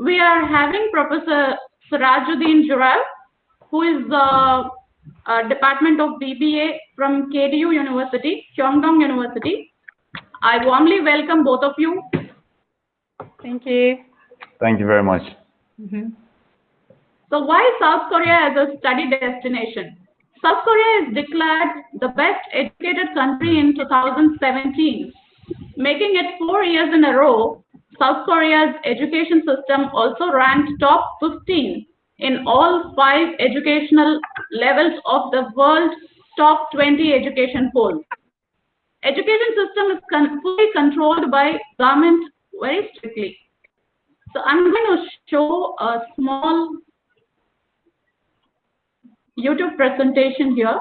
we are having Professor Sirojiddin Juraev, who is the Department of BBA from KDU University, Kwungdong University. I warmly welcome both of you. Thank you. Thank you very much. So why South Korea as a study destination? South Korea is declared the best educated country in 2017, making it 4 years in a row. South Korea's education system also ranked top 15 in all 5 educational levels of the world's top 20 education polls. Education system is fully controlled by government very strictly. So I'm going to show a small YouTube presentation here.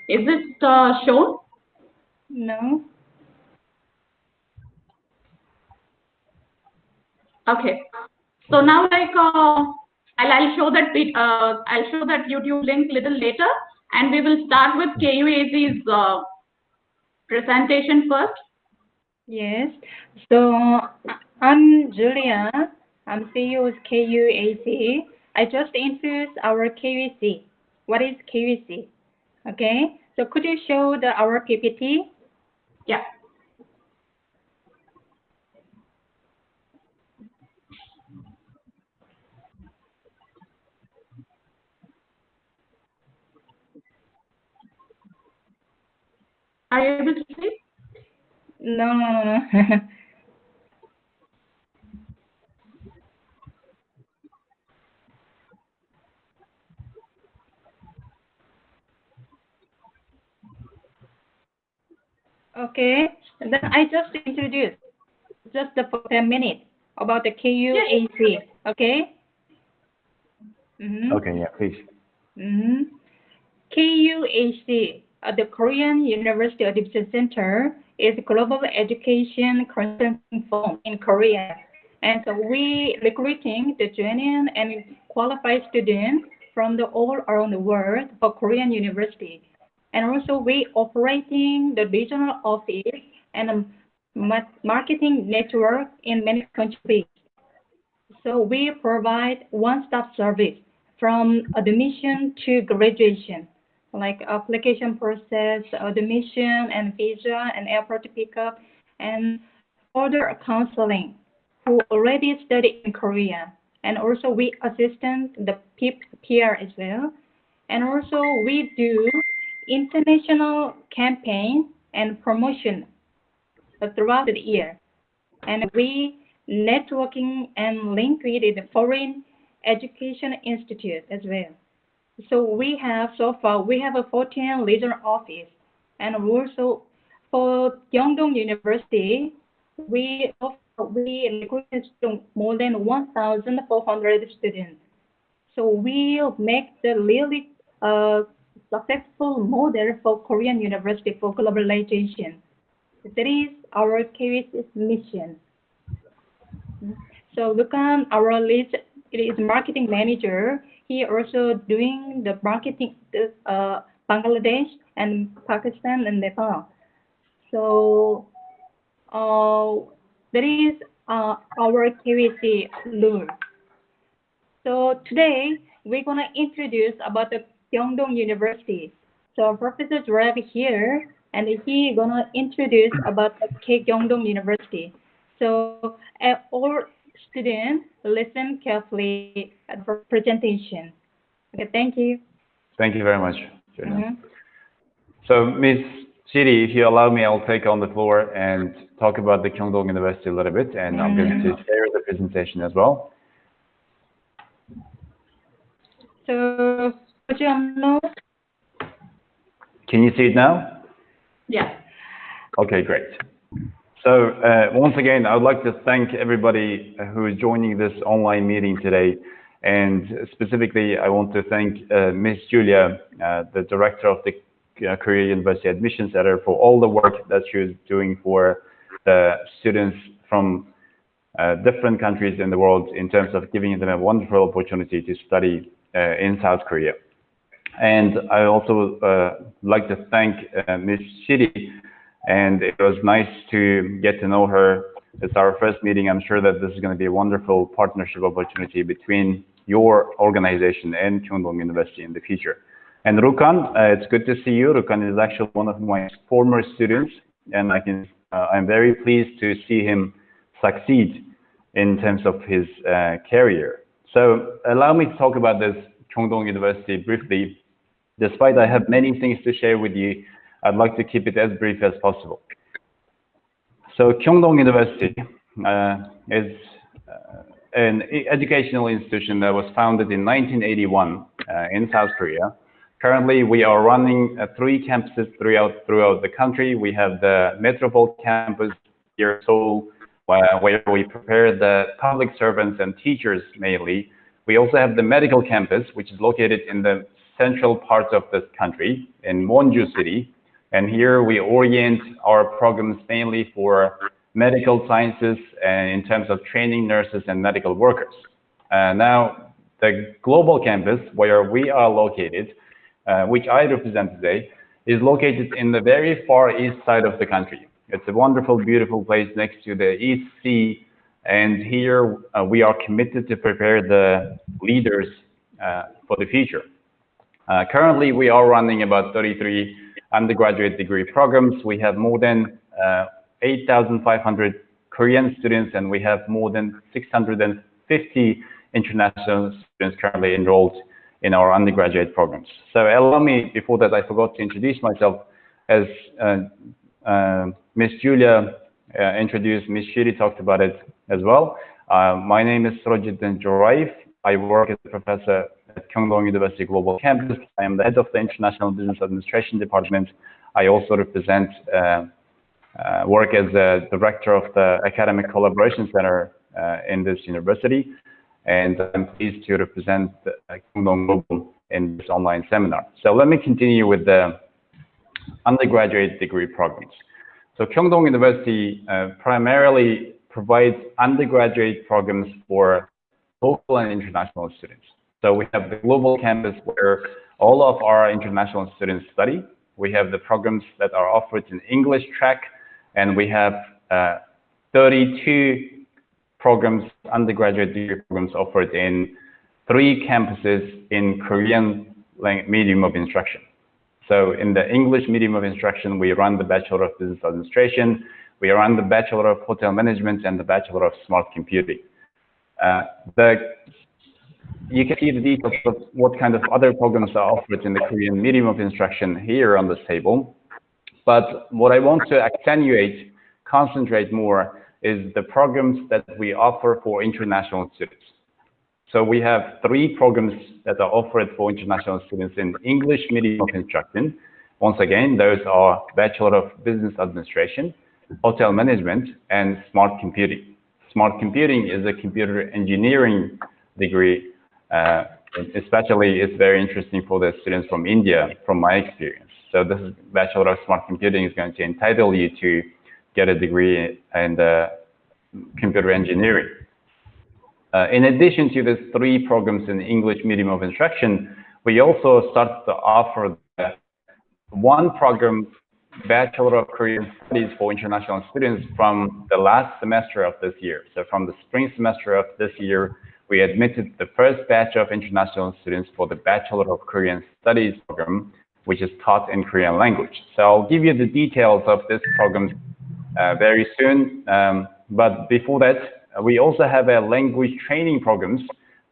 Is it shown? No. Okay. So now, like, I'll show that YouTube link little later, and we will start with KUAC's presentation first. Yes. So I'm Julia. I'm CEO of KUAC. I just introduced our KUAC. What is KUAC? Okay. So could you show our PPT? Yeah. Are you able to see? No. Okay. Then I just introduced just for 10 minutes about the KUAC. Okay. Okay, yeah, please. KUAC, the Korean University Admission Center, is a global education consulting firm in Korea. And so we recruiting the genuine and qualified students from all around the world for Korean university. And also we operating the regional office and marketing network in many countries. So we provide one-stop service from admission to graduation, like application process, admission and visa and airport pickup, and further counseling who already study in Korea. And also we assist the PR as well. And also we do international campaign and promotion throughout the year. And we networking and link with the foreign education institute as well. So so far we have a 14 regional office, and also for Kwungdong University we recruited more than 1,400 students. So we make the really successful model for Korean university for globalization. That is our KUAC's mission. So look on our list. It is marketing manager. He also doing the marketing Bangladesh and Pakistan and Nepal. So that is our KUAC lure. So today we're gonna introduce about the Kwungdong University. So Professor Juraev here, and he gonna introduce about the Kwungdong University. So all students listen carefully at the presentation. Okay, thank you. Thank you very much, Julia. So, Ms. Siri, if you allow me, I'll take on the floor and talk about the Kwungdong University a little bit, and I'm going to share the presentation as well. So, could you know? Can you see it now? Yeah. Okay, great. So once again, I would like to thank everybody who is joining this online meeting today. And specifically, I want to thank Ms. Julia, the director of the Korea University Admission Center, for all the work that she is doing for the students from different countries in the world in terms of giving them a wonderful opportunity to study in South Korea. And I also like to thank Ms. Shiri, and it was nice to get to know her. It's our first meeting. I'm sure that this is going to be a wonderful partnership opportunity between your organization and Kwungdong University in the future. And Rukan, it's good to see you. Rukan is actually one of my former students, and I'm very pleased to see him succeed in terms of his career. So allow me to talk about this Kwungdong University briefly. Despite I have many things to share with you, I'd like to keep it as brief as possible. So Kwungdong University is an educational institution that was founded in 1981 in South Korea. Currently, we are running 3 campuses throughout the country. We have the Metropole campus here in Seoul, where we prepare the public servants and teachers mainly. We also have the medical campus, which is located in the central parts of this country in Wonju City. And here we orient our programs mainly for medical sciences and in terms of training nurses and medical workers. Now, the global campus where we are located, which I represent today, is located in the very far east side of the country. It's a wonderful, beautiful place next to the East Sea. And here we are committed to prepare the leaders for the future. Currently, we are running about 33 undergraduate degree programs. We have more than 8,500 Korean students, and we have more than 650 international students currently enrolled in our undergraduate programs. So allow me, before that, I forgot to introduce myself. As Ms. Julia introduced, Ms. Shiri talked about it as well. My name is Sirojiddin Juraev. I work as a professor at Kwungdong University Global Campus. I am the head of the International Business Administration Department. I also represent work as the director of the Academic Collaboration Center in this university. And I'm pleased to represent Kwungdong Global in this online seminar. So let me continue with the undergraduate degree programs. So Kwungdong University primarily provides undergraduate programs for local and international students. So we have the global campus where all of our international students study. We have the programs that are offered in English track, and we have 32 programs, undergraduate degree programs offered in 3 campuses in Korean medium of instruction. So in the English medium of instruction, we run the Bachelor of Business Administration, we run the Bachelor of Hotel Management, and the Bachelor of Smart Computing. You can see the details of what kind of other programs are offered in the Korean medium of instruction here on this table. But what I want to concentrate more, is the programs that we offer for international students. So we have 3 programs that are offered for international students in English medium of instruction. Once again, those are Bachelor of Business Administration, Hotel Management, and Smart Computing. Smart Computing is a computer engineering degree. Especially, it's very interesting for the students from India, from my experience. So this Bachelor of Smart Computing is going to entitle you to get a degree in computer engineering. In addition to these 3 programs in English medium of instruction, we also start to offer 1 program, Bachelor of Korean Studies for international students from the last semester of this year. So from the spring semester of this year, we admitted the first batch of international students for the Bachelor of Korean Studies program, which is taught in Korean language. So I'll give you the details of this program very soon. But before that, we also have a language training programs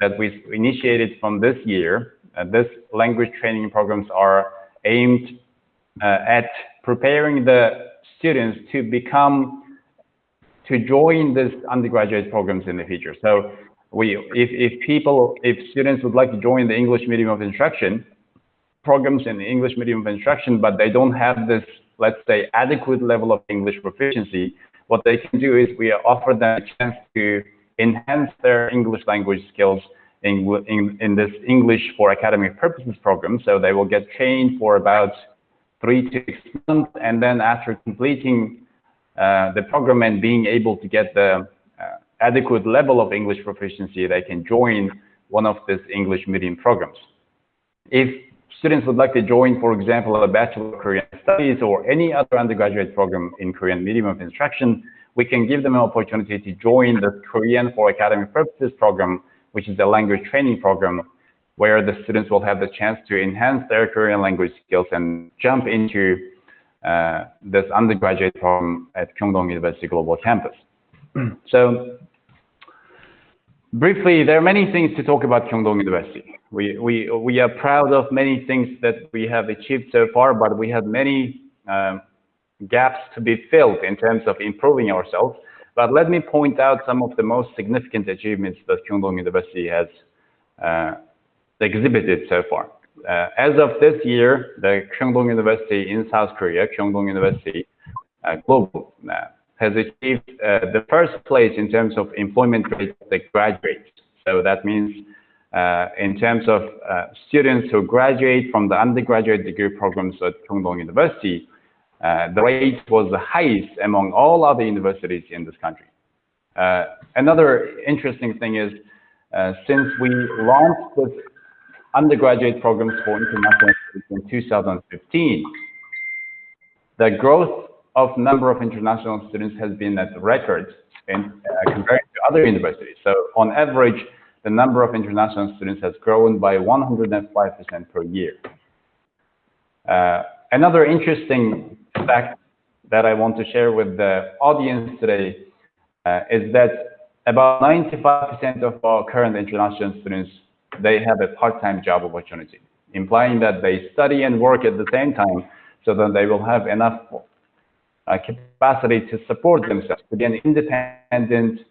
that we initiated from this year. This language training programs are aimed at preparing the students to join these undergraduate programs in the future. So if students would like to join the English medium of instruction, programs in the English medium of instruction, but they don't have this let's say, adequate level of English proficiency, what they can do is we offer them a chance to enhance their English language skills in this English for academic purposes program. So they will get trained for about 3 to 6 months, and then after completing the program and being able to get the adequate level of English proficiency, they can join one of these English medium programs. If students would like to join, for example, a Bachelor of Korean Studies or any other undergraduate program in Korean medium of instruction, we can give them an opportunity to join the Korean for Academic Purposes program, which is a language training program, where the students will have the chance to enhance their Korean language skills and jump into this undergraduate program at Kwungdong University Global Campus. So, briefly, there are many things to talk about Kwungdong University. We are proud of many things that we have achieved so far, but we have many gaps to be filled in terms of improving ourselves. But let me point out some of the most significant achievements that Kwungdong University has exhibited so far. As of this year, the Kwungdong University in South Korea, Kwungdong University Global, has achieved the first place in terms of employment rate of the graduates. So that means in terms of students who graduate from the undergraduate degree programs at Kwungdong University, the rate was the highest among all other universities in this country. Another interesting thing is, since we launched this undergraduate programs for international students in 2015, the growth of number of international students has been at record in compared to other universities. So on average, the number of international students has grown by 105% per year. Another interesting fact that I want to share with the audience today is that about 95% of our current international students, they have a part-time job opportunity, implying that they study and work at the same time so that they will have enough capacity to support themselves, to be an independent,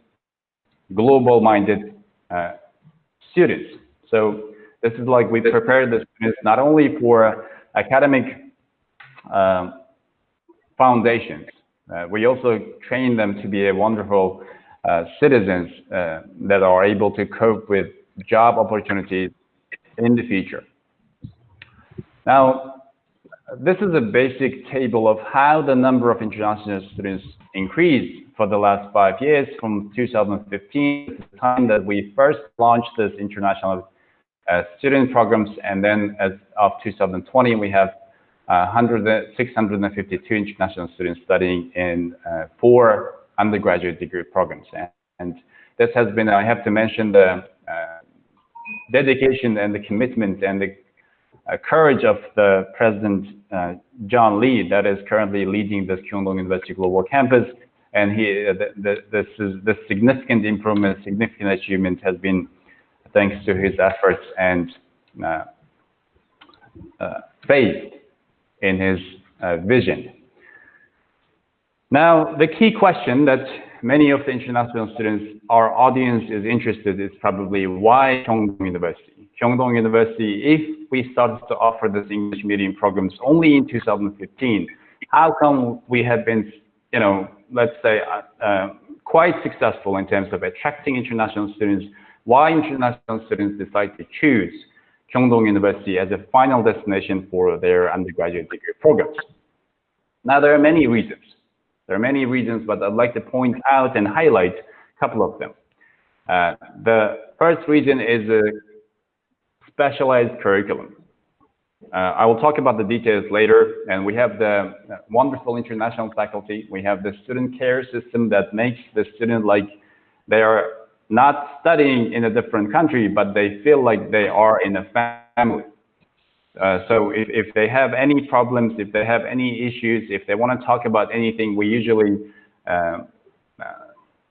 global-minded students. So this is like we prepare the students not only for academic foundations, we also train them to be a wonderful citizens that are able to cope with job opportunities in the future. Now, this is a basic table of how the number of international students increased for the last 5 years, from 2015, the time that we first launched this international student programs, and then as of 2020, we have 652 international students studying in 4 undergraduate degree programs. And this has been, I have to mention, the dedication and the commitment and the courage of the President John Lee, that is currently leading this Kwungdong University Global Campus. And this significant improvement, significant achievement has been thanks to his efforts and faith in his vision. Now, the key question that many of the international students, our audience is interested, is probably why Kwungdong University? Kwungdong University, if we started to offer this English medium programs only in 2015, how come we have been, you know, let's say, quite successful in terms of attracting international students? Why international students decide to choose Kwungdong University as a final destination for their undergraduate degree programs? Now, there are many reasons. There are many reasons, but I'd like to point out and highlight a couple of them. The first reason is a specialized curriculum. I will talk about the details later, and we have the wonderful international faculty. We have the student care system that makes the student like they are not studying in a different country, but they feel like they are in a family. So if they have any problems, if they have any issues, if they want to talk about anything, we usually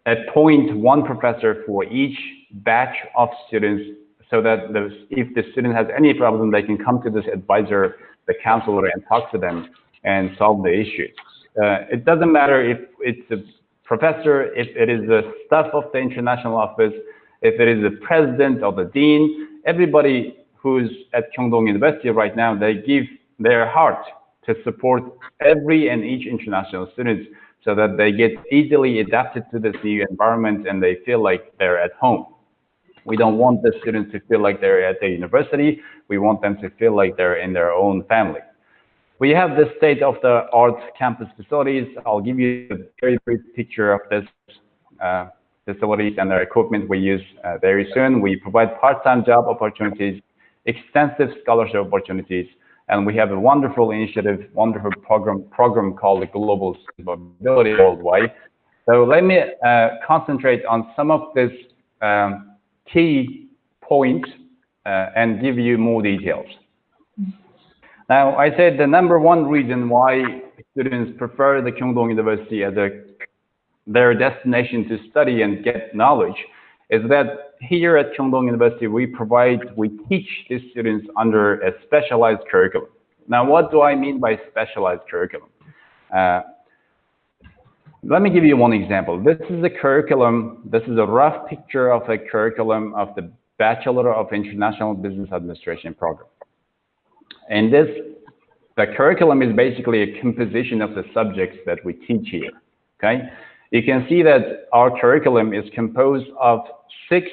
appoint one professor for each batch of students, so that if the student has any problem, they can come to this advisor, the counselor, and talk to them and solve the issues. It doesn't matter if it's a professor, if it is the staff of the international office, if it is the president or the dean, everybody who's at Kwungdong University right now, they give their heart to support every and each international students so that they get easily adapted to this new environment and they feel like they're at home. We don't want the students to feel like they're at the university. We want them to feel like they're in their own family. We have the state-of-the-art campus facilities. I'll give you a very brief picture of this facilities and their equipment we use very soon. We provide part-time job opportunities, extensive scholarship opportunities, and we have a wonderful initiative, wonderful program called the Global Mobility Worldwide. So let me concentrate on some of these key points and give you more details. Now, I said the number one reason why students prefer the Kwungdong University as their destination to study and get knowledge is that here at Kwungdong University, we teach these students under a specialized curriculum. Now, what do I mean by specialized curriculum? Let me give you one example. This is a curriculum, this is a rough picture of a curriculum of the Bachelor of International Business Administration program. And the curriculum is basically a composition of the subjects that we teach here, okay? You can see that our curriculum is composed of 6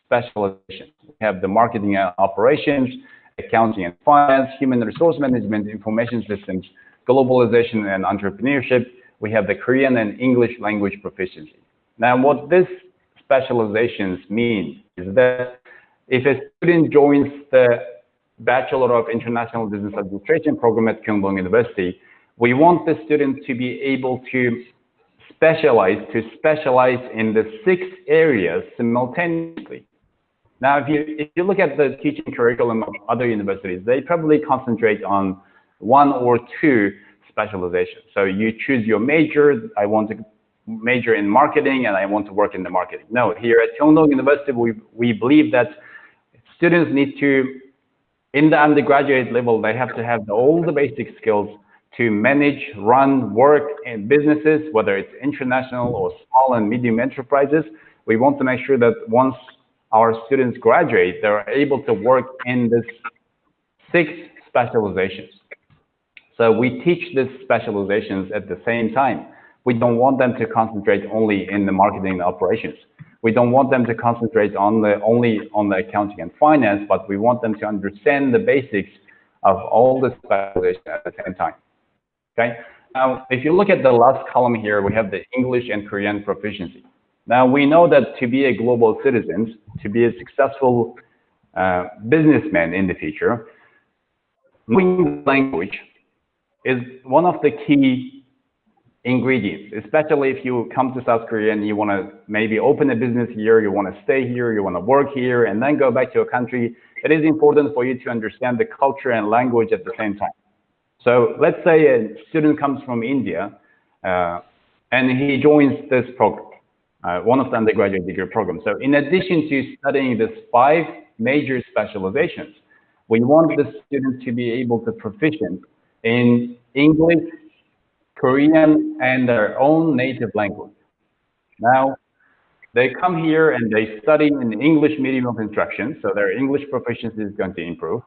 specializations. We have the marketing and operations, accounting and finance, human resource management, information systems, globalization and entrepreneurship. We have the Korean and English language proficiency. Now, what these specializations mean is that if a student joins the Bachelor of International Business Administration program at Kwungdong University, we want the student to be able to specialize in the 6 areas simultaneously. Now, if you look at the teaching curriculum of other universities, they probably concentrate on 1 or 2 specializations. So you choose your major. I want to major in marketing and I want to work in the marketing. No, here at Kwungdong University, we believe that students need to, in the undergraduate level, they have to have all the basic skills to manage, run, work in businesses, whether it's international or small and medium enterprises. We want to make sure that once our students graduate, they're able to work in this 6 specializations. So we teach these specializations at the same time. We don't want them to concentrate only in the marketing and operations. We don't want them to concentrate only on the accounting and finance, but we want them to understand the basics of all the specializations at the same time. Okay. Now, if you look at the last column here, we have the English and Korean proficiency. Now, we know that to be a global citizen, to be a successful businessman in the future, knowing language is one of the key ingredients, especially if you come to South Korea and you want to maybe open a business here, you want to stay here, you want to work here, and then go back to your country. It is important for you to understand the culture and language at the same time. So let's say a student comes from India and he joins this program, one of the undergraduate degree programs. So in addition to studying these 5 major specializations, we want the student to be able to proficient in English, Korean, and their own native language. Now, they come here and they study in English medium of instruction, so their English proficiency is going to improve.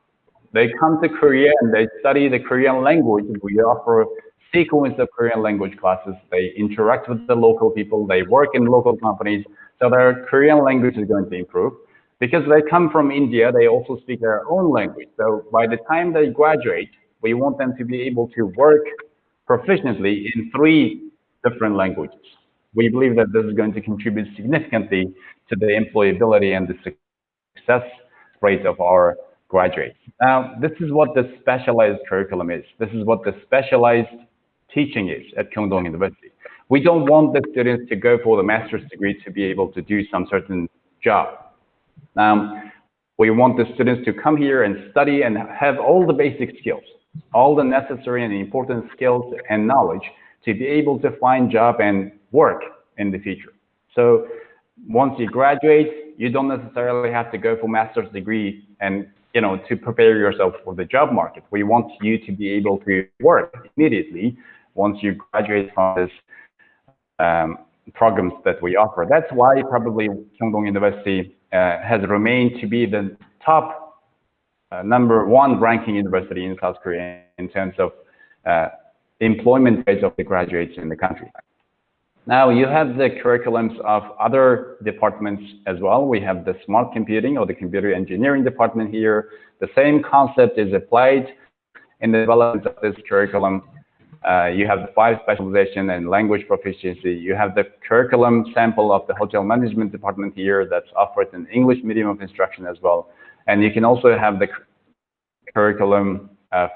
They come to Korea and they study the Korean language. We offer sequence of Korean language classes. They interact with the local people. They work in local companies. So their Korean language is going to improve. Because they come from India, they also speak their own language. So by the time they graduate, we want them to be able to work proficiently in 3 different languages. We believe that this is going to contribute significantly to the employability and the success rate of our graduates. Now, this is what the specialized curriculum is. This is what the specialized teaching is at Kwungdong University. We don't want the students to go for the master's degree to be able to do some certain job. We want the students to come here and study and have all the basic skills, all the necessary and important skills and knowledge to be able to find job and work in the future. So once you graduate, you don't necessarily have to go for master's degree and to prepare yourself for the job market. We want you to be able to work immediately once you graduate from this programs that we offer. That's why probably Kwungdong University has remained to be the top #1 ranking university in South Korea in terms of employment rates of the graduates in the country. Now you have the curriculums of other departments as well. We have the smart computing or the computer engineering department here. The same concept is applied in the development of this curriculum. You have the 5 specialization and language proficiency. You have the curriculum sample of the hotel management department here that's offered in English medium of instruction as well. And you can also have the curriculum of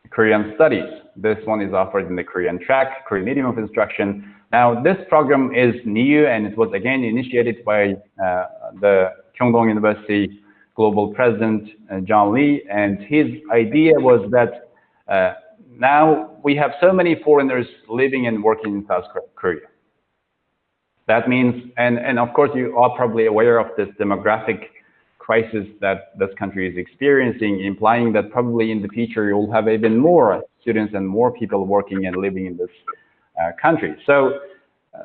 Korean studies. This one is offered in the Korean track, Korean medium of instruction. Now this program is new and it was again initiated by the Kwungdong University Global President John Lee, and his idea was that now we have so many foreigners living and working in South Korea. That means, and of course you are probably aware of this demographic crisis that this country is experiencing, implying that probably in the future you'll have even more students and more people working and living in this country. So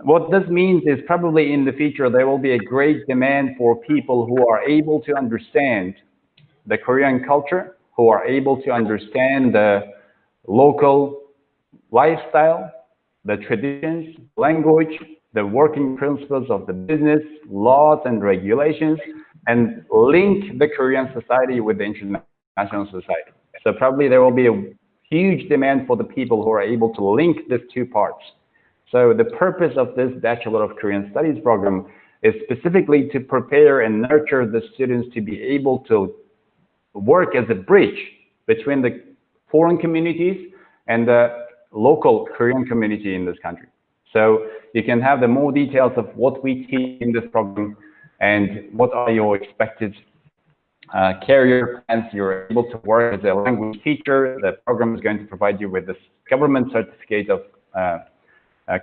what this means is probably in the future there will be a great demand for people who are able to understand the Korean culture, who are able to understand the local lifestyle, the traditions, language, the working principles of the business, laws and regulations, and link the Korean society with the international society. So probably there will be a huge demand for the people who are able to link these two parts. So the purpose of this Bachelor of Korean Studies program is specifically to prepare and nurture the students to be able to work as a bridge between the foreign communities and the local Korean community in this country. So you can have the more details of what we teach in this program and what are your expected career plans. You're able to work as a language teacher. The program is going to provide you with this government certificate of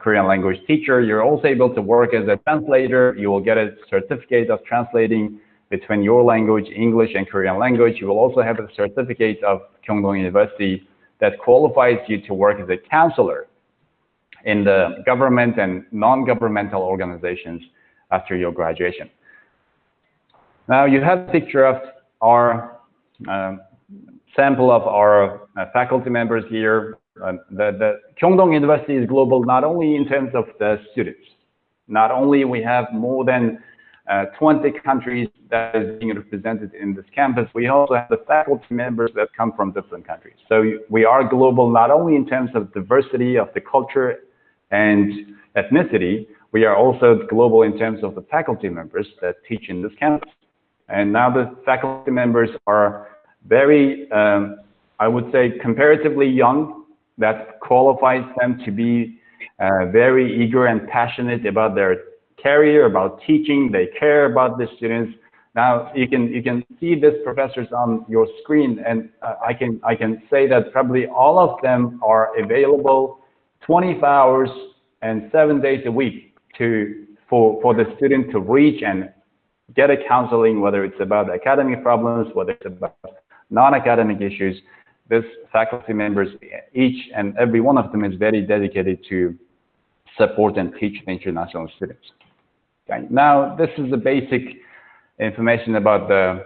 Korean language teacher. You're also able to work as a translator. You will get a certificate of translating between your language, English and Korean language. You will also have a certificate of Kwungdong University that qualifies you to work as a counselor in the government and non-governmental organizations after your graduation. Now you have a picture of our sample of our faculty members here. The Kwungdong University is global not only in terms of the students. Not only we have more than 20 countries that is being represented in this campus, we also have the faculty members that come from different countries. So we are global not only in terms of diversity of the culture and ethnicity, we are also global in terms of the faculty members that teach in this campus. And now the faculty members are very, I would say, comparatively young. That qualifies them to be very eager and passionate about their career, about teaching. They care about the students. Now you can see these professors on your screen, and I can say that probably all of them are available 24 hours and 7 days a week for the student to reach and get a counseling, whether it's about academic problems, whether it's about non-academic issues. These faculty members, each and every one of them, is very dedicated to support and teach the international students. Okay. Now, this is the basic information about the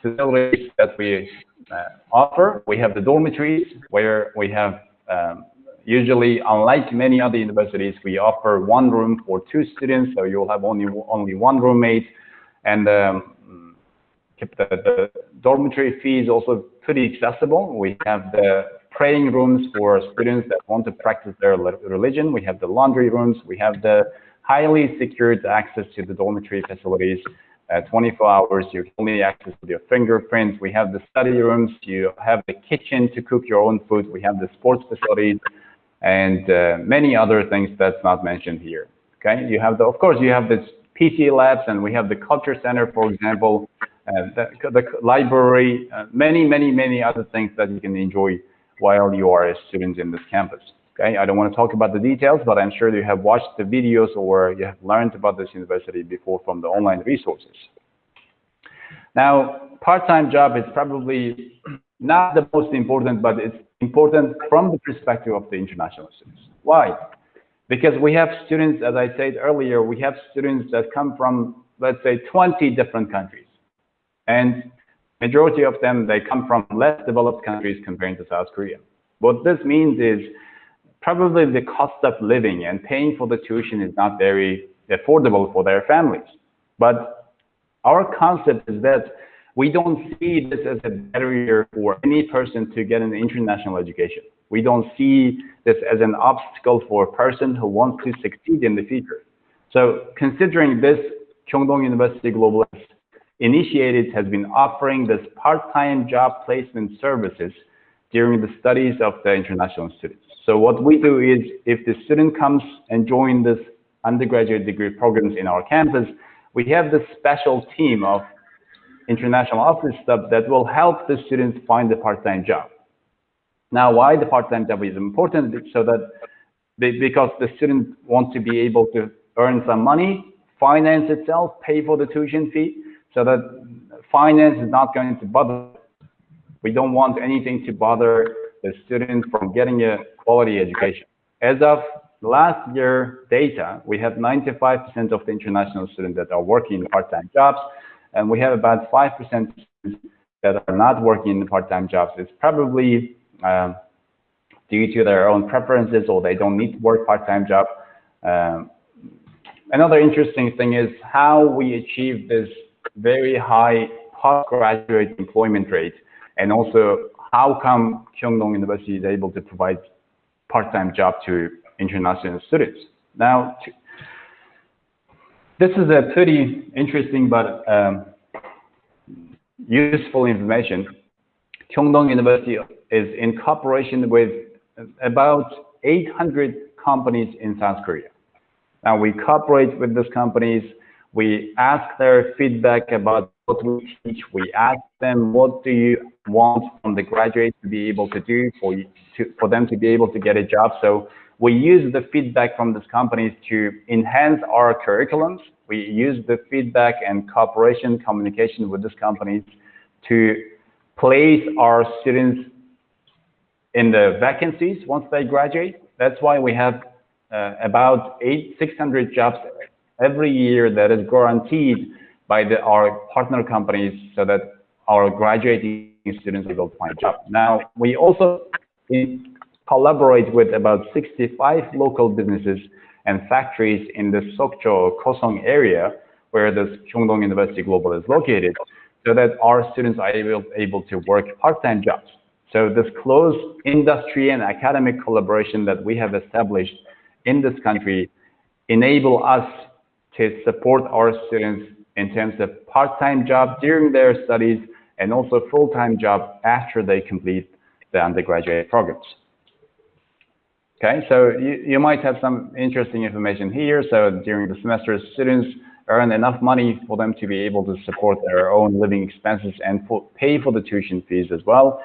facilities that we offer. We have the dormitories where we have usually, unlike many other universities, we offer one room for 2 students, so you'll have only one roommate, and the dormitory fee is also pretty accessible. We have the praying rooms for students that want to practice their religion. We have the laundry rooms. We have the highly secured access to the dormitory facilities. 24 hours, you only access with your fingerprints. We have the study rooms. You have the kitchen to cook your own food. We have the sports facilities and many other things that's not mentioned here. Okay, you have of course, you have this PC labs, and we have the culture center, for example, the library, many other things that you can enjoy while you are a student in this campus. Okay, I don't want to talk about the details, but I'm sure you have watched the videos or you have learned about this university before from the online resources. Now, part-time job is probably not the most important, but it's important from the perspective of the international students. Why? Because we have students, as I said earlier, we have students that come from, let's say, 20 different countries. And majority of them, they come from less developed countries compared to South Korea. What this means is probably the cost of living and paying for the tuition is not very affordable for their families. But our concept is that we don't see this as a barrier for any person to get an international education. We don't see this as an obstacle for a person who wants to succeed in the future. So considering this, Kwungdong University Global has been offering this part-time job placement services during the studies of the international students. So what we do is, if the student comes and joins this undergraduate degree programs in our campus, we have this special team of international office staff that will help the students find a part-time job. Now, why the part-time job is important? So that because the student wants to be able to earn some money, finance itself, pay for the tuition fee, so that finance is not going to bother. We don't want anything to bother the student from getting a quality education. As of last year data, we have 95% of the international students that are working in part-time jobs, and we have about 5% that are not working in part-time jobs. It's probably due to their own preferences, or they don't need to work part-time job. Another interesting thing is how we achieve this very high postgraduate employment rate, and also how come Kwungdong University is able to provide part-time job to international students. Now, this is a pretty interesting but useful information. Kwungdong University is in cooperation with about 800 companies in South Korea. Now, we cooperate with these companies. We ask their feedback about what we teach. We ask them, what do you want from the graduates to be able to do for them to be able to get a job? So we use the feedback from these companies to enhance our curriculums. We use the feedback and cooperation, communication with these companies to place our students in the vacancies once they graduate. That's why we have about 600 jobs every year that is guaranteed by our partner companies, so that our graduating students are able to find a job. Now, we also collaborate with about 65 local businesses and factories in the Sokcho, Kosong area, where the Kwungdong University Global is located, so that our students are able to work part-time jobs. So this close industry and academic collaboration that we have established in this country enable us to support our students in terms of part-time job during their studies, and also full-time job after they complete the undergraduate programs. Okay, so you might have some interesting information here. So during the semester, students earn enough money for them to be able to support their own living expenses and pay for the tuition fees as well.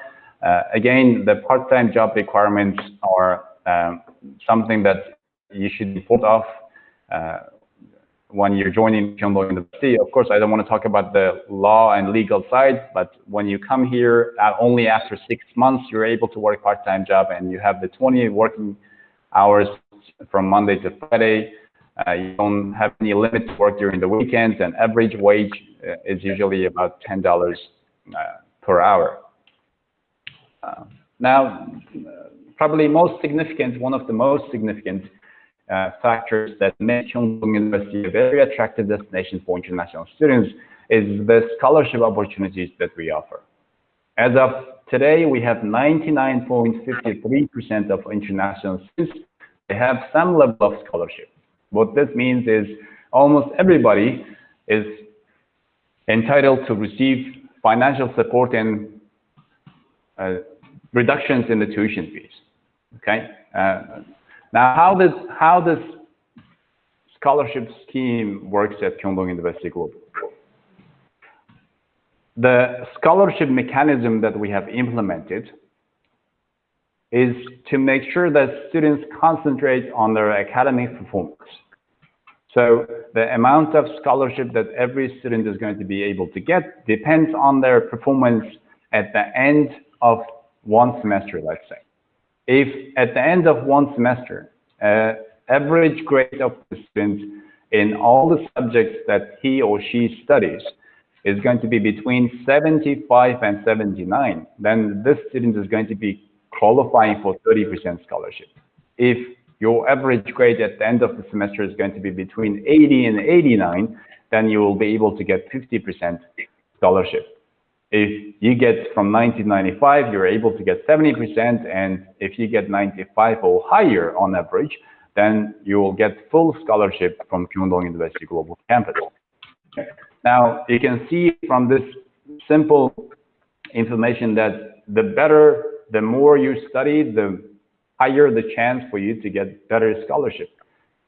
Again, the part-time job requirements are something that you should be thought of when you're joining Kwungdong University. Of course, I don't want to talk about the law and legal side, but when you come here, only after 6 months, you're able to work part-time job, and you have the 20 working hours from Monday to Friday. You don't have any limit to work during the weekends, and average wage is usually about $10 per hour. Now, probably one of the most significant factors that make Kwungdong University a very attractive destination for international students is the scholarship opportunities that we offer. As of today, we have 99.53% of international students. They have some level of scholarship. What this means is almost everybody is entitled to receive financial support and reductions in the tuition fees. Okay. Now, how this scholarship scheme works at Kwungdong University Global? The scholarship mechanism that we have implemented is to make sure that students concentrate on their academic performance. So the amount of scholarship that every student is going to be able to get depends on their performance at the end of one semester, let's say. If at the end of one semester, average grade of the student in all the subjects that he or she studies is going to be between 75 and 79, then this student is going to be qualifying for 30% scholarship. If your average grade at the end of the semester is going to be between 80 and 89, then you will be able to get 50% scholarship. If you get from 90 to 95, you're able to get 70%, and if you get 95 or higher on average, then you will get full scholarship from Kwungdong University Global Campus. Now, you can see from this simple information that the more you study, the higher the chance for you to get better scholarship.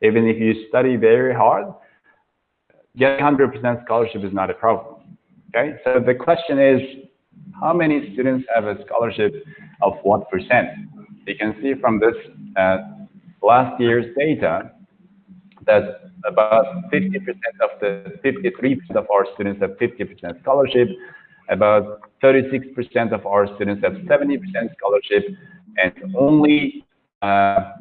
Even if you study very hard, getting 100% scholarship is not a problem. Okay, so the question is, how many students have a scholarship of what percent? You can see from this last year's data that about 50% of the 53% of our students have 50% scholarship, about 36% of our students have 70% scholarship, and only 4%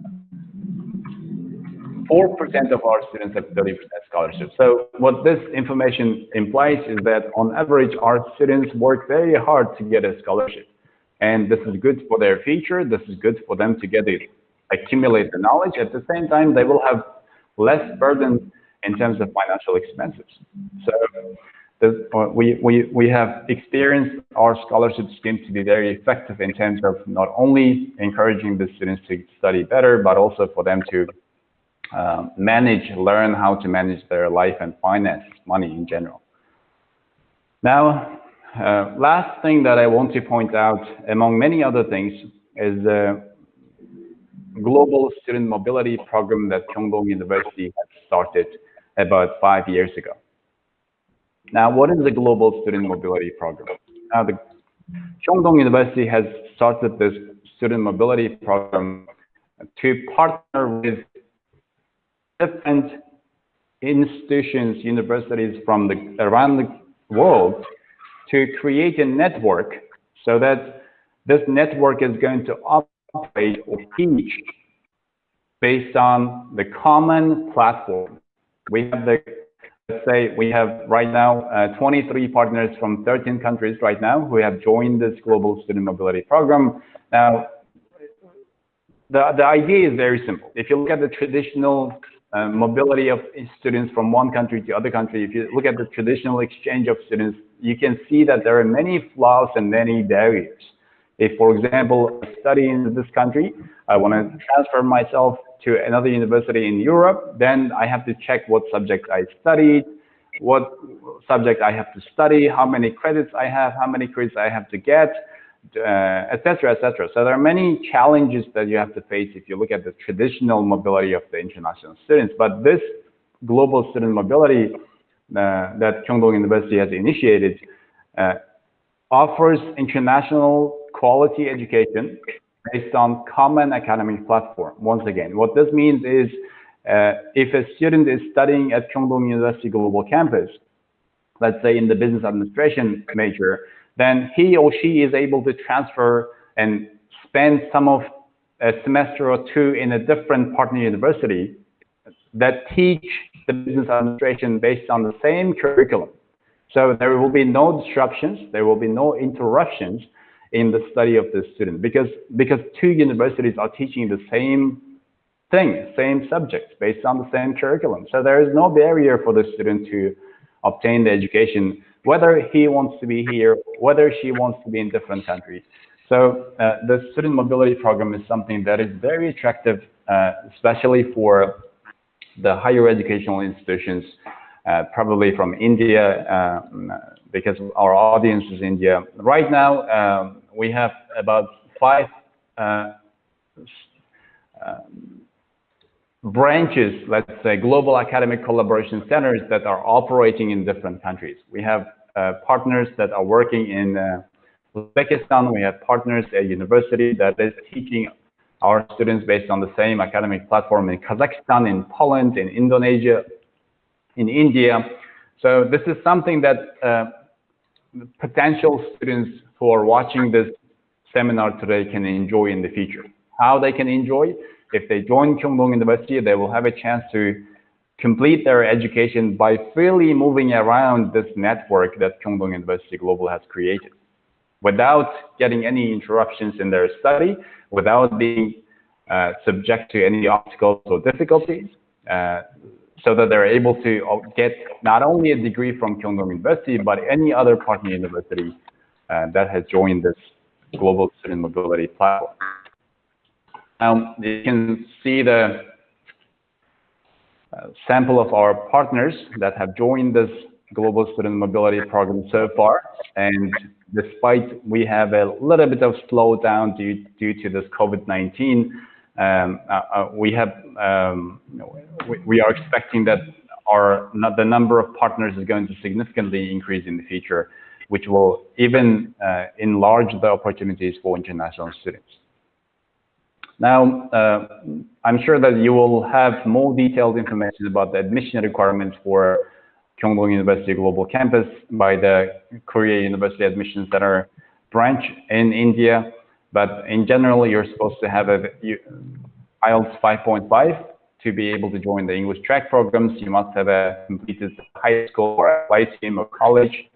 of our students have 30% scholarship. So what this information implies is that on average, our students work very hard to get a scholarship. And this is good for their future. This is good for them to get it, accumulate the knowledge. At the same time, they will have less burden in terms of financial expenses. So we have experienced our scholarship scheme to be very effective in terms of not only encouraging the students to study better, but also for them to learn how to manage their life and finance, money in general. Now, last thing that I want to point out, among many other things, is the global student mobility program that Kwungdong University had started about 5 years ago. Now, what is the global student mobility program? Now, the Kwungdong University has started this student mobility program to partner with different institutions, universities from around the world to create a network, so that this network is going to operate or teach based on the common platform. We have let's say we have right now 23 partners from 13 countries right now who have joined this global student mobility program. Now, the idea is very simple. If you look at the traditional mobility of students from one country to other country, if you look at the traditional exchange of students, you can see that there are many flaws and many barriers. If, for example, I study in this country, I want to transfer myself to another university in Europe, then I have to check what subject I studied, what subject I have to study, how many credits I have, how many credits I have to get, etc., etc. So there are many challenges that you have to face if you look at the traditional mobility of the international students. But this global student mobility that Kwungdong University has initiated offers international quality education based on common academic platform. Once again, what this means is if a student is studying at Kwungdong University Global Campus, let's say in the business administration major, then he or she is able to transfer and spend some of a semester or two in a different partner university that teach the business administration based on the same curriculum. So there will be no disruptions, there will be no interruptions in the study of the student, because two universities are teaching the same thing, same subjects based on the same curriculum. So there is no barrier for the student to obtain the education, whether he wants to be here, whether she wants to be in different countries. So the student mobility program is something that is very attractive, especially for the higher educational institutions, probably from India, because our audience is India. Right now, we have about 5 branches, let's say, global academic collaboration centers that are operating in different countries. We have partners that are working in Uzbekistan. We have partners at university that is teaching our students based on the same academic platform in Kazakhstan, in Poland, in Indonesia, in India. So this is something that potential students who are watching this seminar today can enjoy in the future. How they can enjoy? If they join Kwungdong University, they will have a chance to complete their education by freely moving around this network that Kwungdong University Global has created. without getting any interruptions in their study, without being subject to any obstacles or difficulties, so that they're able to get not only a degree from Kwungdong University, but any other partner university that has joined this global student mobility platform. Now, you can see the sample of our partners that have joined this global student mobility program so far. And despite we have a little bit of slowdown due to this COVID-19, we are expecting that the number of partners is going to significantly increase in the future, which will even enlarge the opportunities for international students. Now, I'm sure that you will have more detailed information about the admission requirements for Kwungdong University Global Campus by the Korea University Admission Center branch in India. But in general, you're supposed to have IELTS 5.5 to be able to join the English track programs. You must have completed high school or lyceum or college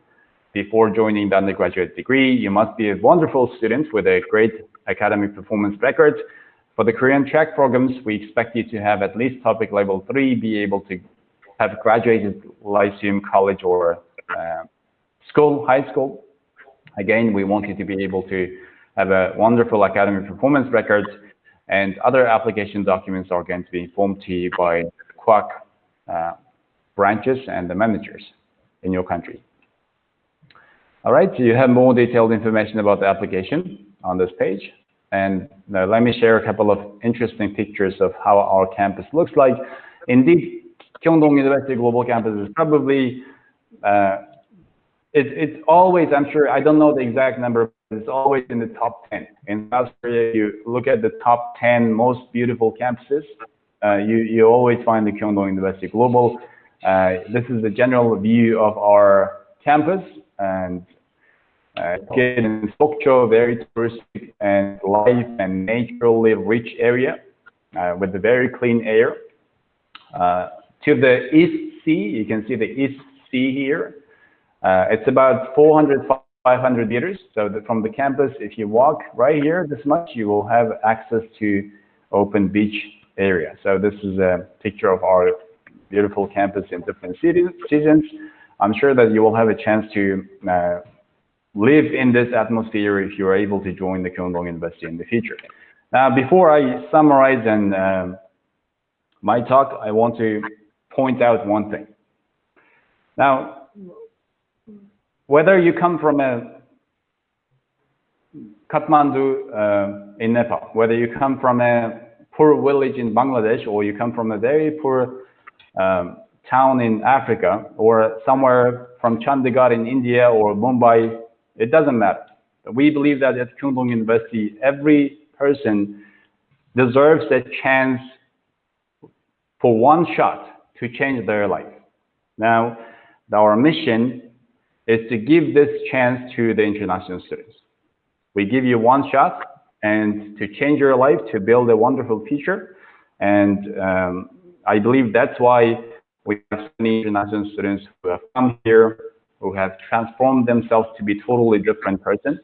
before joining the undergraduate degree. You must be a wonderful student with a great academic performance record. For the Korean track programs, we expect you to have at least topic level 3, be able to have graduated lyceum, college, or high school. Again, we want you to be able to have a wonderful academic performance record, and other application documents are going to be informed to you by KUAC branches and the managers in your country. All right, so you have more detailed information about the application on this page. And now let me share a couple of interesting pictures of how our campus looks like. Indeed, Kwungdong University Global Campus is probably, it's always, I'm sure, I don't know the exact number, but it's always in the top 10. In South Korea, you look at the top 10 most beautiful campuses, you always find the Kwungdong University Global. This is the general view of our campus, and located in Sokcho, very touristic and life and naturally rich area with a very clean air. To the East Sea, you can see the East Sea here. It's about 400, 500 meters. So from the campus, if you walk right here this much, you will have access to open beach area. So this is a picture of our beautiful campus in different seasons. I'm sure that you will have a chance to live in this atmosphere if you are able to join the Kwungdong University in the future. Now, before I summarize my talk, I want to point out one thing. Now, whether you come from a Kathmandu in Nepal, whether you come from a poor village in Bangladesh, or you come from a very poor town in Africa, or somewhere from Chandigarh in India or Mumbai, it doesn't matter. We believe that at Kwungdong University, every person deserves a chance for one shot to change their life. Now, our mission is to give this chance to the international students. We give you one shot and to change your life, to build a wonderful future. And I believe that's why we have so many international students who have come here, who have transformed themselves to be totally different person,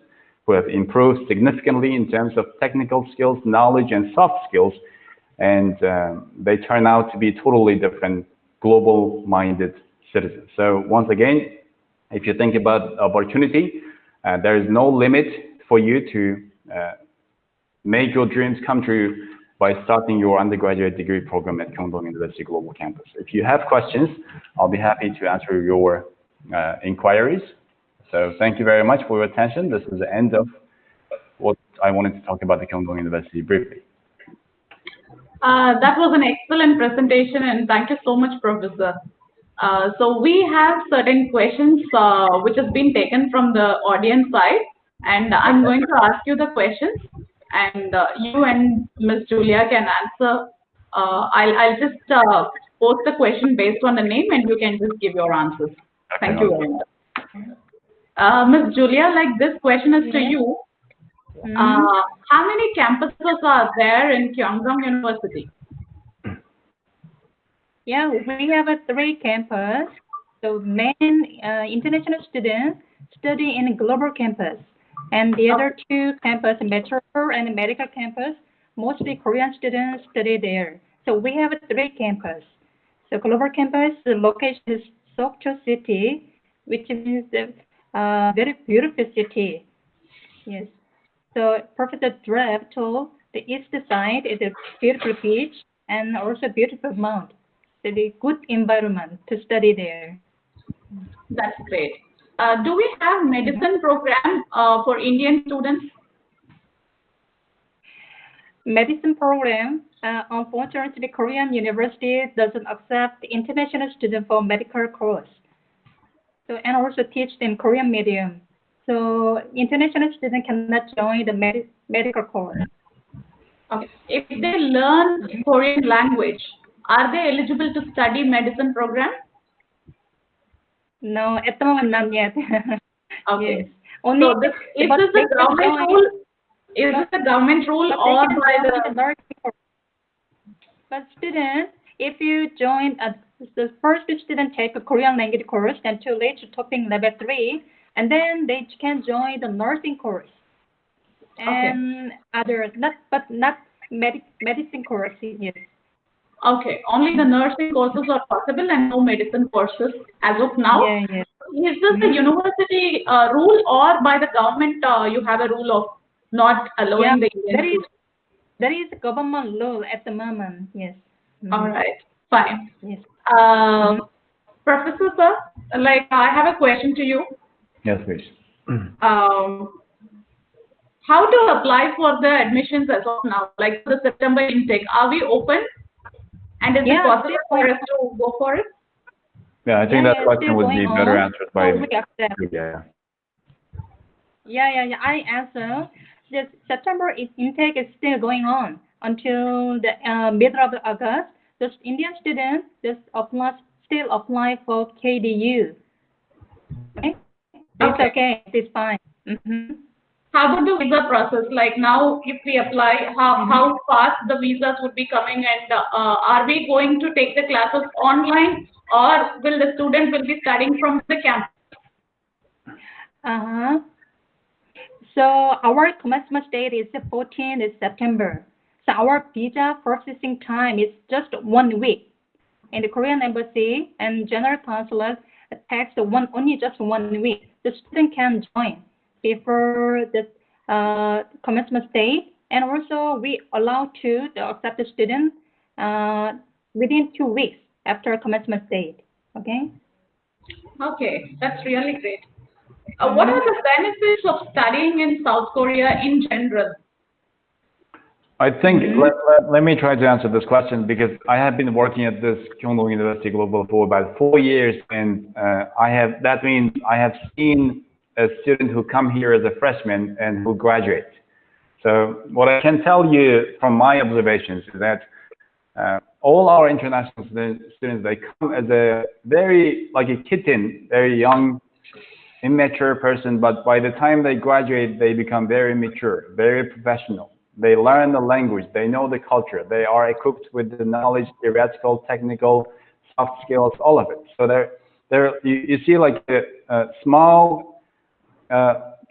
who have improved significantly in terms of technical skills, knowledge, and soft skills. And they turn out to be totally different, global-minded citizens. So once again, if you think about opportunity, there is no limit for you to make your dreams come true by starting your undergraduate degree program at Kwungdong University Global Campus. If you have questions, I'll be happy to answer your inquiries. So thank you very much for your attention. This is the end of what I wanted to talk about the Kwungdong University briefly. That was an excellent presentation, and thank you so much, Professor. So we have certain questions which has been taken from the audience side, and I'm going to ask you the questions, and you and Ms. Julia can answer. I'll just post the question based on the name, and you can just give your answers. Thank you very much. Ms. Julia, like this question is to you. How many campuses are there in Kwungdong University? Yeah, we have 3 campus. So main international students study in global campus, And the other two campus, metro and medical campus, mostly Korean students study there. So we have 3 campus. So global campus, the location is Sokcho City, which is a very beautiful city. Yes. So Professor Juraev told the east side is a beautiful beach and also beautiful mount. So the good environment to study there. That's great. Do we have medicine program for Indian students? Medicine program, unfortunately, Korean university doesn't accept international students for medical course. So, and also teach in Korean medium. So international students cannot join the medical course. Okay. If they learn Korean language, are they eligible to study medicine program? No, at the moment, not yet. Okay. Yes. Only So this, is but this they a can government join- rule? Is this a government rule but or they can by join the? nursing course. But students, if you join the first student take a Korean language course, then to reach topping level 3, and then they can join the nursing course. And others, not medicine course. Yes. Okay, only the nursing courses are possible and no medicine courses as of now. Yeah, yeah. Is this a university rule or by the government you have a rule of not allowing the Indian there is students? there is a government law at the moment. Yes. All right, fine. Yes. Professor sir, like I have a question to you. Yes, please. How to apply for the admissions as of now, like the September intake? Are we open? And is it possible for us to go for it? Yeah, I think that question would be better answered by we accept. Julia. Yeah. I answer. The September intake is still going on until the middle of August. The Indian students still apply for KDU. Okay? It's okay. It's fine. How about the visa process? Like now, if we apply, how fast the visas would be coming, and are we going to take the classes online, or will the student will be studying from the campus? So our commencement date is the 14th September. So our visa processing time is just 1 week. In the Korean embassy and general consulate, it takes only just 1 week. The student can join before the commencement date, and also we allow to accept the student within 2 weeks after commencement date. Okay. Okay, that's really great. What are the benefits of studying in South Korea in general? I think, let me try to answer this question because I have been working at this Kwungdong University Global for about 4 years, and that means I have seen a student who come here as a freshman and who graduate. So what I can tell you from my observations is that all our international students, they come as like a kitten, very young, immature person, but by the time they graduate, they become very mature, very professional. They learn the language, they know the culture, they are equipped with the knowledge, theoretical, technical, soft skills, all of it. So you see like a small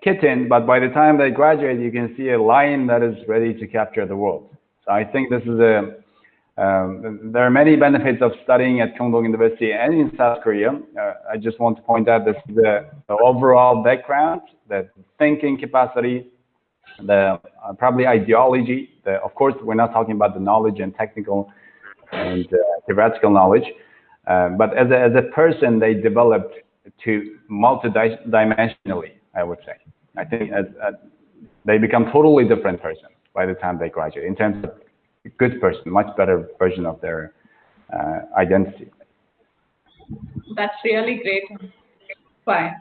kitten, but by the time they graduate, you can see a lion that is ready to capture the world. So I think this is there are many benefits of studying at Kwungdong University and in South Korea. I just want to point out this is the overall background, the thinking capacity, the probably ideology. Of course, we're not talking about the knowledge and technical and theoretical knowledge, but as a person, they developed to multidimensionally, I would say. I think they become totally different person by the time they graduate in terms of a good person, much better version of their identity. That's really great. Fine.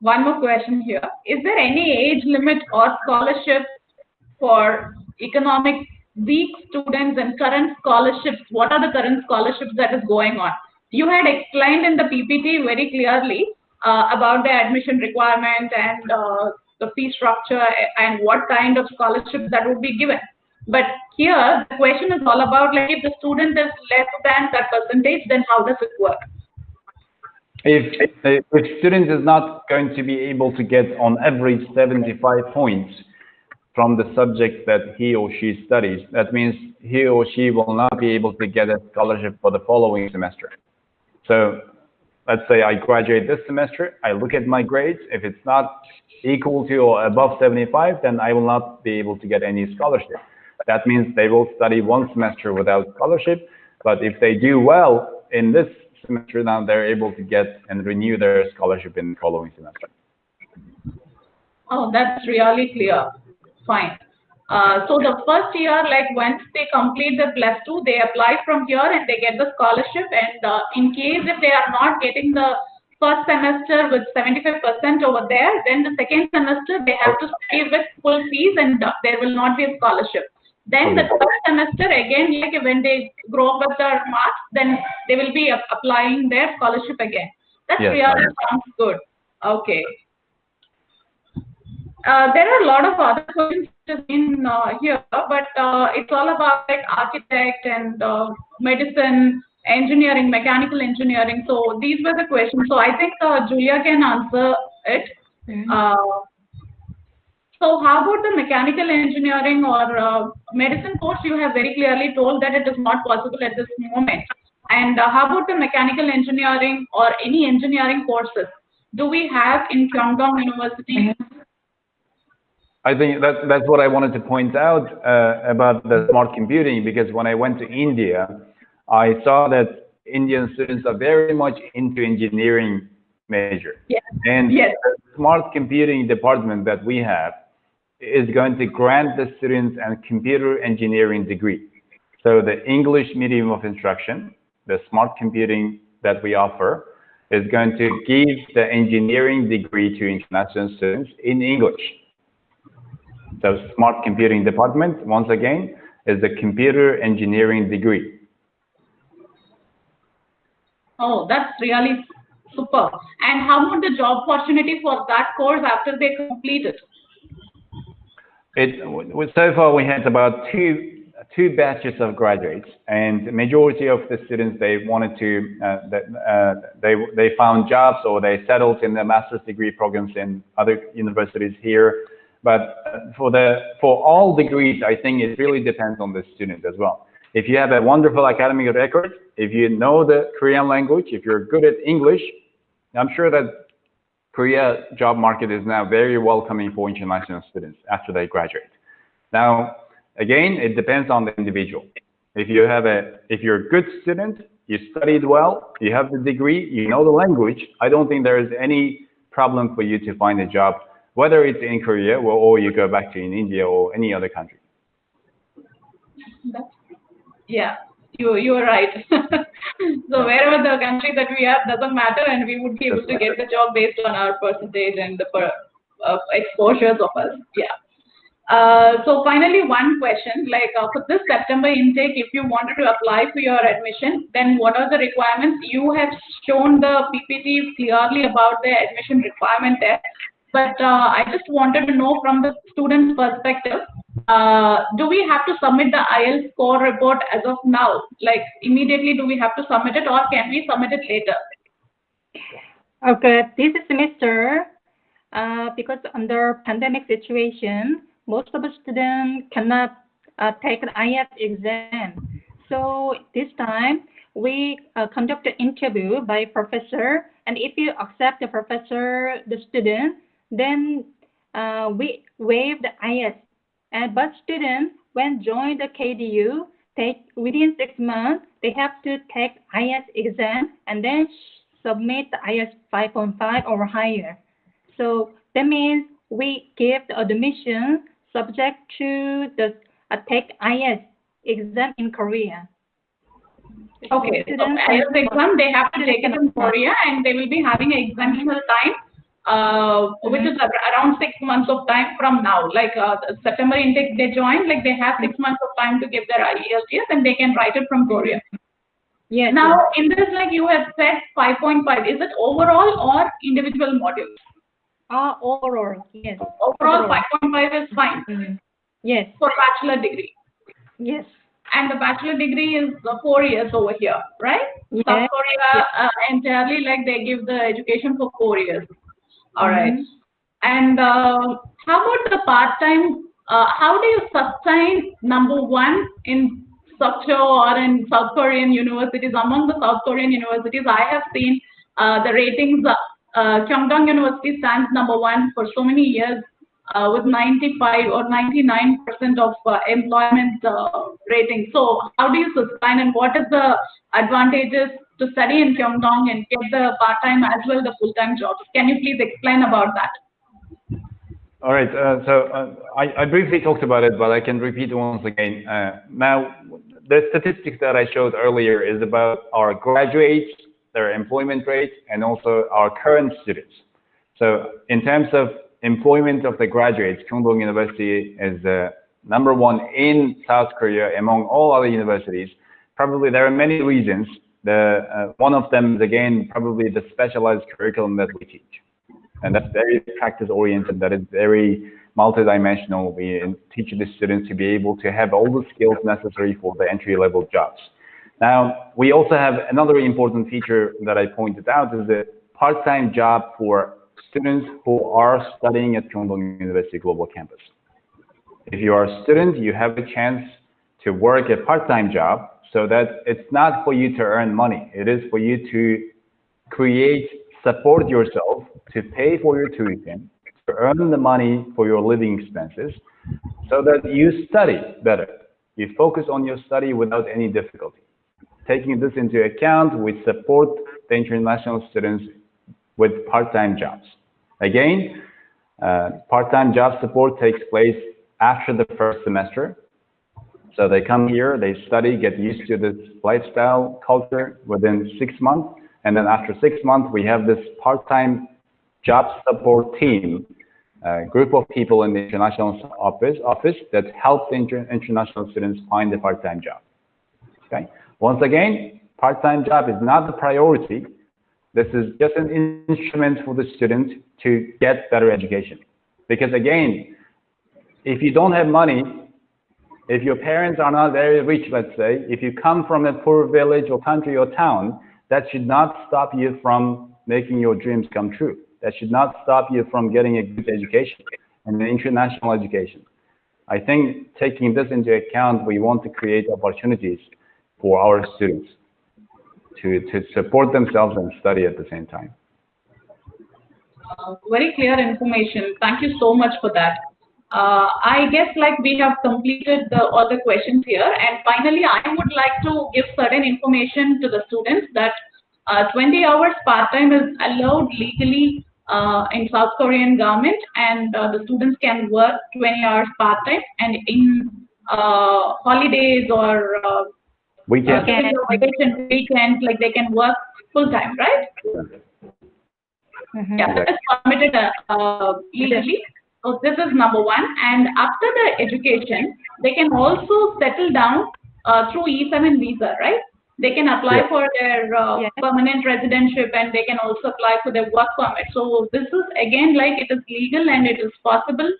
One more question here. Is there any age limit or scholarship for economic weak students and current scholarships? What are the current scholarships that is going on? You had explained in the PPT very clearly about the admission requirement and the fee structure and what kind of scholarships that would be given. But here, the question is all about, like, if the student is less than that percentage, then how does it work? if student is not going to be able to get on average 75 points from the subject that he or she studies, that means he or she will not be able to get a scholarship for the following semester. So let's say I graduate this semester, I look at my grades. If it's not equal to or above 75, then I will not be able to get any scholarship. That means they will study one semester without scholarship, but if they do well in this semester, now they're able to get and renew their scholarship in the following semester. Oh, that's really clear. Fine. So the first year, like once they complete the +2, they apply from here and they get the scholarship. And in case if they are not getting the first semester with 75% over there, then the second semester they have to stay with full fees and there will not be a scholarship. Then the third semester again, like when they grow up with their marks, then they will be applying their scholarship again. That really sounds good. Okay. There are a lot of other questions in here, but it's all about like architect and medicine, engineering, mechanical engineering. So these were the questions. So I think Julia can answer it. So how about the mechanical engineering or medicine course? You have very clearly told that it is not possible at this moment. And how about the mechanical engineering or any engineering courses? Do we have in Kwungdong University? I think that's what I wanted to point out about the smart computing, because when I went to India, I saw that Indian students are very much into engineering major. Yes. And yes. The smart computing department that we have is going to grant the students a computer engineering degree. So the English medium of instruction, the smart computing that we offer, is going to give the engineering degree to international students in English. So smart computing department, once again, is the computer engineering degree. Oh, that's really super. And how about the job opportunity for that course after they complete it? So far, we had about two batches of graduates, and the majority of the students, they wanted to, they found jobs or they settled in their master's degree programs in other universities here. But for all degrees, I think it really depends on the student as well. If you have a wonderful academic record, if you know the Korean language, if you're good at English, I'm sure that Korea job market is now very welcoming for international students after they graduate. Now, again, it depends on the individual. If you're a good student, you studied well, you have the degree, you know the language, I don't think there is any problem for you to find a job, whether it's in Korea or you go back to in India or any other country. Yeah, you are right. So wherever the country that we are doesn't matter, and we would be able to get the job based on our percentage and the exposures of us. Yeah. So finally, one question, like for this September intake, if you wanted to apply for your admission, then what are the requirements? You have shown the PPT clearly about the admission requirement there. But I just wanted to know from the student's perspective, do we have to submit the IELTS score report as of now? Like immediately do we have to submit it, or can we submit it later? Okay, this semester, because under pandemic situation, most of the students cannot take the IELTS exam. So this time, we conduct an interview by professor, and if you accept the professor, the student, then we waive the IELTS. But students, when join the KDU, within 6 months, they have to take IELTS exam and then submit the IELTS 5.5 or higher. So that means we give the admission subject to the take IELTS exam in Korea. Okay, so IELTS exam, they have to take it in Korea, and they will be having an examination time, which is around 6 months of time from now. Like September intake, they join, like they have 6 months of time to give their IELTS, and they can write it from Korea. Yes. Now, in this, like you have said, 5.5, is it overall or individual modules? Overall, yes. Overall, 5.5 is fine. Yes. For bachelor degree. Yes. and the bachelor degree is 4 years over here, right? Yes. South Korea entirely like they give the education for 4 years. All right. And how about the part-time? How do you sustain number one in Sokcho or in South Korean universities? Among the South Korean universities, I have seen the ratings. Kwungdong University stands number one for so many years with 95 or 99% of employment rating. So how do you sustain, and what is the advantages to study in Kwungdong and get the part-time as well the full-time jobs? Can you please explain about that? All right, I briefly talked about it, but I can repeat once again. Now, the statistics that I showed earlier is about our graduates, their employment rate, and also our current students. So in terms of employment of the graduates, Kwungdong University is number one in South Korea among all other universities. Probably there are many reasons. One of them is, again, probably the specialized curriculum that we teach. And that's very practice-oriented, that is very multidimensional. We teach the students to be able to have all the skills necessary for the entry-level jobs. Now, we also have another important feature that I pointed out is the part-time job for students who are studying at Kwungdong University Global Campus. If you are a student, you have the chance to work a part-time job so that it's not for you to earn money. It is for you to support yourself, to pay for your tuition, to earn the money for your living expenses, so that you study better. You focus on your study without any difficulty. Taking this into account, we support the international students with part-time jobs. Again, part-time job support takes place after the first semester. So they come here, they study, get used to this lifestyle culture within 6 months. And then after 6 months, we have this part-time job support team, a group of people in the international office that help the international students find a part-time job. Okay. Once again, part-time job is not the priority. This is just an instrument for the student to get better education. Because again, if you don't have money, if your parents are not very rich, let's say, if you come from a poor village or country or town, that should not stop you from making your dreams come true. That should not stop you from getting a good education and an international education. I think taking this into account, we want to create opportunities for our students to support themselves and study at the same time. Very clear information. Thank you so much for that. I guess like we have completed all the questions here, and finally I would like to give certain information to the students that 20 hours part-time is allowed legally in South Korean government, and the students can work 20 hours part-time, and in holidays or weekends, like they can work full-time, right? Yeah, that is permitted legally. So this is number one. And after the education, they can also settle down through E7 visa, right? They can apply for their permanent residentship, and they can also apply for their work permit. So this is again like it is legal and it is possible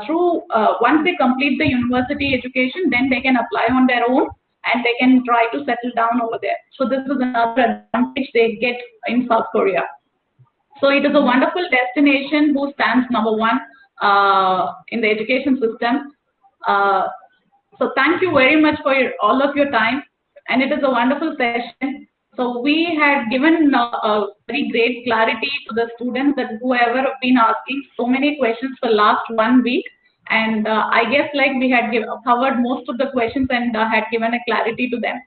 through once they complete the university education, then they can apply on their own and they can try to settle down over there. So this is another advantage they get in South Korea. So it is a wonderful destination who stands number one in the education system. So thank you very much for all of your time, and it is a wonderful session. So we had given a very great clarity to the students that whoever have been asking so many questions for last 1 week, and I guess like we had covered most of the questions and had given a clarity to them.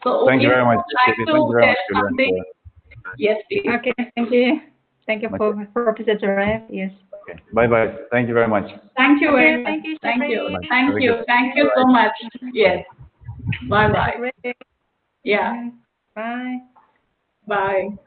So thank you very much. Like to yes, please. Okay, thank you. Thank you, Professor Juraev. Yes. Okay. Bye-bye. Thank you very much. Thank you very much. Thank you. Thank you. Bye. Thank you. Thank you so much. Yes. Bye-bye. Yeah. Bye. Bye.